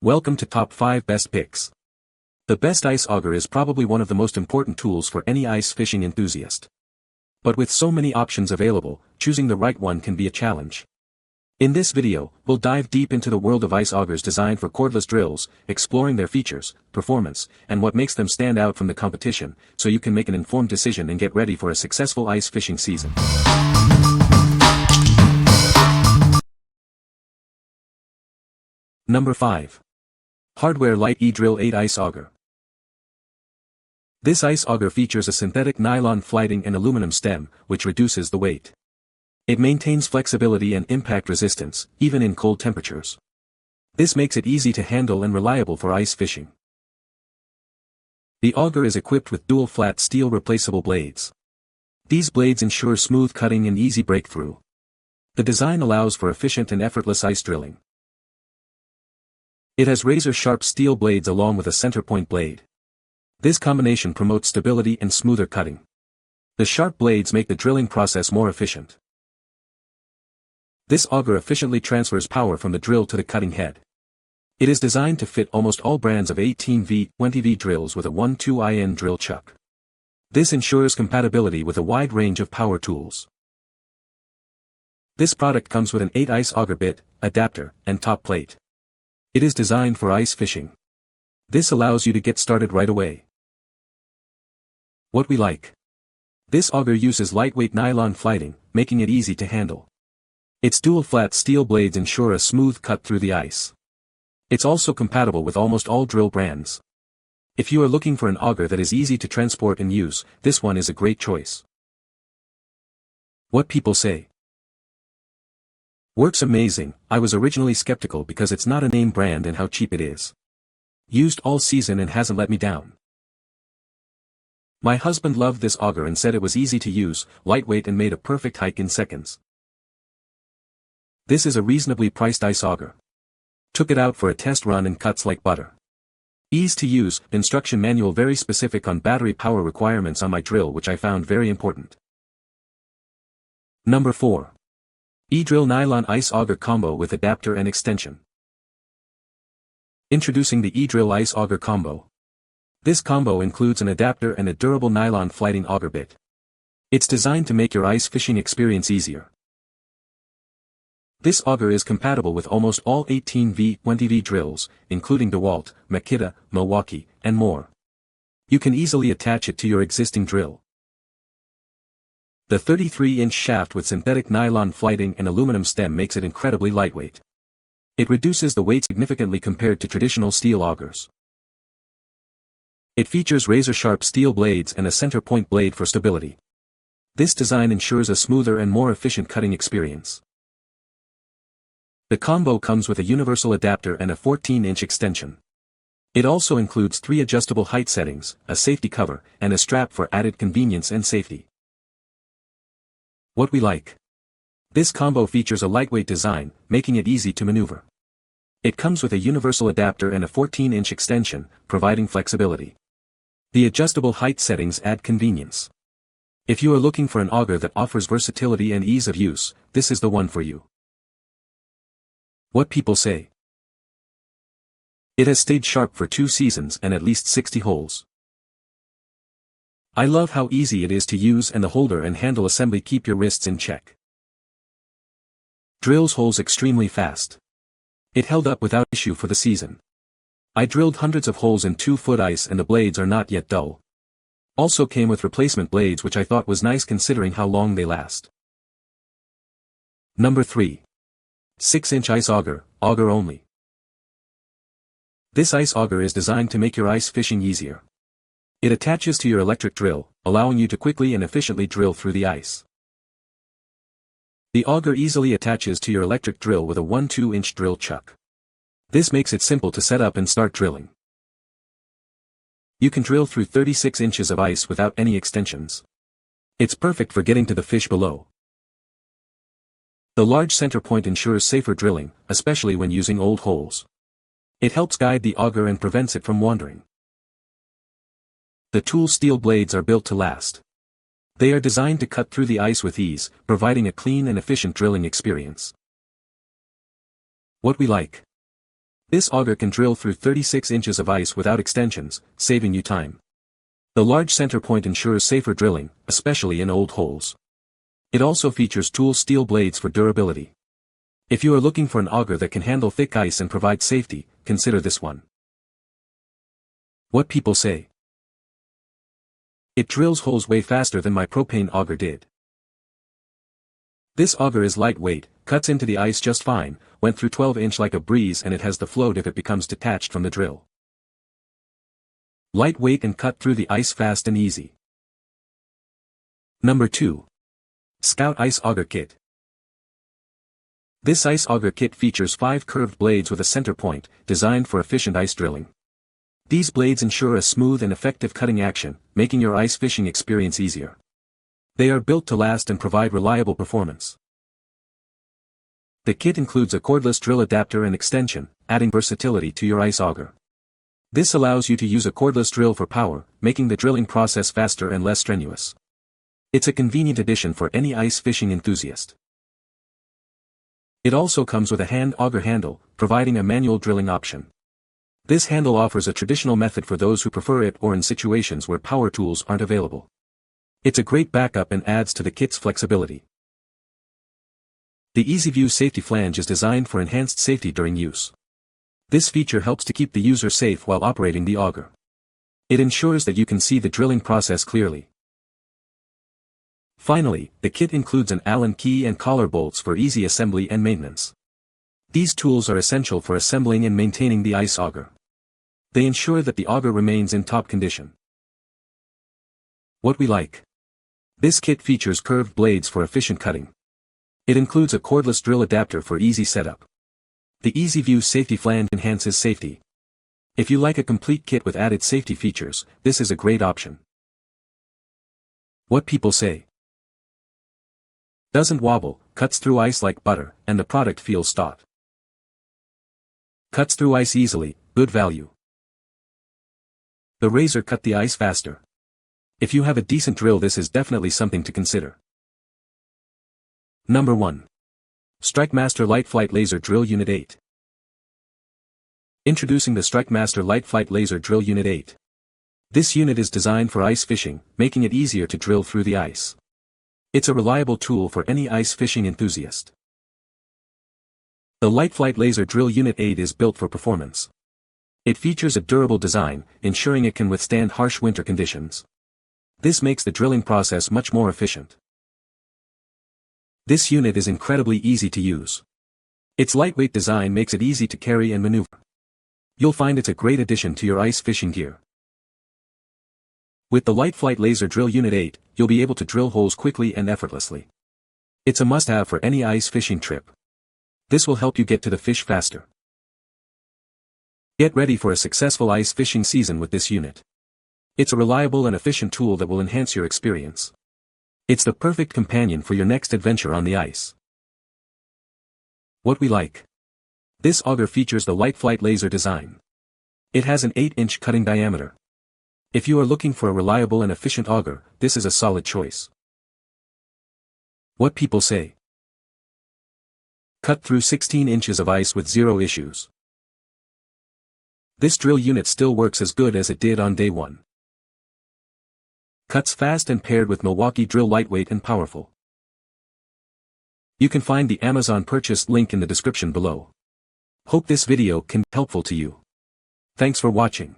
Welcome to Top 5 Best Picks. The best ice auger is probably one of the most important tools for any ice fishing enthusiast. But with so many options available, choosing the right one can be a challenge. In this video, we'll dive deep into the world of ice augers designed for cordless drills, exploring their features, performance, and what makes them stand out from the competition, so you can make an informed decision and get ready for a successful ice fishing season. Number 5. Hardware Lite-Drill 8 Ice Auger. This ice auger features a synthetic nylon flighting and aluminum stem, which reduces the weight. It maintains flexibility and impact resistance, even in cold temperatures. This makes it easy to handle and reliable for ice fishing. The auger is equipped with dual flat steel replaceable blades. These blades ensure smooth cutting and easy breakthrough. The design allows for efficient and effortless ice drilling. It has razor-sharp steel blades along with a center point blade. This combination promotes stability and smoother cutting. The sharp blades make the drilling process more efficient. This auger efficiently transfers power from the drill to the cutting head. It is designed to fit almost all brands of 18V, 20V drills with a 1-2IN drill chuck. This ensures compatibility with a wide range of power tools. This product comes with an 8 ice auger bit, adapter, and top plate. It is designed for ice fishing. This allows you to get started right away. What we like. This auger uses lightweight nylon flighting, making it easy to handle. Its dual flat steel blades ensure a smooth cut through the ice. It's also compatible with almost all drill brands. If you are looking for an auger that is easy to transport and use, this one is a great choice. What people say. Works amazing. I was originally skeptical because it's not a name brand and how cheap it is. Used all season and hasn't let me down. My husband loved this auger and said it was easy to use, lightweight and made a perfect hike in seconds. This is a reasonably priced ice auger. Took it out for a test run and cuts like butter. Ease to use, instruction manual very specific on battery power requirements on my drill which I found very important. Number 4. E-Drill Nylon Ice Auger Combo with Adapter and Extension. Introducing the E-Drill Ice Auger Combo. This combo includes an adapter and a durable nylon flighting auger bit. It's designed to make your ice fishing experience easier. This auger is compatible with almost all 18V, 20V drills, including DeWalt, Makita, Milwaukee, and more. You can easily attach it to your existing drill. The 33-inch shaft with synthetic nylon flighting and aluminum stem makes it incredibly lightweight. It reduces the weight significantly compared to traditional steel augers. It features razor-sharp steel blades and a center point blade for stability. This design ensures a smoother and more efficient cutting experience. The combo comes with a universal adapter and a 14-inch extension. It also includes 3 adjustable height settings, a safety cover, and a strap for added convenience and safety. What we like. This combo features a lightweight design, making it easy to maneuver. It comes with a universal adapter and a 14-inch extension, providing flexibility. The adjustable height settings add convenience. If you are looking for an auger that offers versatility and ease of use, this is the one for you. What people say. It has stayed sharp for 2 seasons and at least 60 holes. I love how easy it is to use and the holder and handle assembly keep your wrists in check. Drills holes extremely fast. It held up without issue for the season. I drilled hundreds of holes in 2-foot ice and the blades are not yet dull. Also came with replacement blades which I thought was nice considering how long they last. Number 3. 6-inch ice auger, auger only. This ice auger is designed to make your ice fishing easier. It attaches to your electric drill, allowing you to quickly and efficiently drill through the ice. The auger easily attaches to your electric drill with a 1-2-inch drill chuck. This makes it simple to set up and start drilling. You can drill through 36 inches of ice without any extensions. It's perfect for getting to the fish below. The large center point ensures safer drilling, especially when using old holes. It helps guide the auger and prevents it from wandering. The tool steel blades are built to last. They are designed to cut through the ice with ease, providing a clean and efficient drilling experience. What we like. This auger can drill through 36 inches of ice without extensions, saving you time. The large center point ensures safer drilling, especially in old holes. It also features tool steel blades for durability. If you are looking for an auger that can handle thick ice and provide safety, consider this one. What people say. It drills holes way faster than my propane auger did. This auger is lightweight, cuts into the ice just fine, went through 12-inch like a breeze, and it has the float if it becomes detached from the drill. Lightweight and cut through the ice fast and easy. Number 2. Scout Ice Auger Kit. This Ice Auger Kit features 5 curved blades with a center point, designed for efficient ice drilling. These blades ensure a smooth and effective cutting action, making your ice fishing experience easier. They are built to last and provide reliable performance. The kit includes a cordless drill adapter and extension, adding versatility to your ice auger. This allows you to use a cordless drill for power, making the drilling process faster and less strenuous. It's a convenient addition for any ice fishing enthusiast. It also comes with a hand auger handle, providing a manual drilling option. This handle offers a traditional method for those who prefer it or in situations where power tools aren't available. It's a great backup and adds to the kit's flexibility. The EasyView safety flange is designed for enhanced safety during use. This feature helps to keep the user safe while operating the auger. It ensures that you can see the drilling process clearly. Finally, the kit includes an Allen key and collar bolts for easy assembly and maintenance. These tools are essential for assembling and maintaining the ice auger. They ensure that the auger remains in top condition. What we like. This kit features curved blades for efficient cutting. It includes a cordless drill adapter for easy setup. The EasyView safety flange enhances safety. If you like a complete kit with added safety features, this is a great option. What people say. Doesn't wobble, cuts through ice like butter, and the product feels taut. Cuts through ice easily, good value. The Lazer cut the ice faster. If you have a decent drill, this is definitely something to consider. Number 1. StrikeMaster Lite-Flite Lazer Drill Unit 8. Introducing the StrikeMaster Lite-Flite Lazer Drill Unit 8. This unit is designed for ice fishing, making it easier to drill through the ice. It's a reliable tool for any ice fishing enthusiast. The Lite-Flite Lazer Drill Unit 8 is built for performance. It features a durable design, ensuring it can withstand harsh winter conditions. This makes the drilling process much more efficient. This unit is incredibly easy to use. Its lightweight design makes it easy to carry and maneuver. You'll find it's a great addition to your ice fishing gear. With the Lite-Flite Lazer Drill Unit 8, you'll be able to drill holes quickly and effortlessly. It's a must-have for any ice fishing trip. This will help you get to the fish faster. Get ready for a successful ice fishing season with this unit. It's a reliable and efficient tool that will enhance your experience. It's the perfect companion for your next adventure on the ice. What we like. This auger features the Lite-Flite Lazer design. It has an 8-inch cutting diameter. If you are looking for a reliable and efficient auger, this is a solid choice. What people say. Cut through 16 inches of ice with zero issues. This drill unit still works as good as it did on day 1. Cuts fast and paired with Milwaukee drill, lightweight and powerful. You can find the Amazon purchase link in the description below. Hope this video can be helpful to you. Thanks for watching.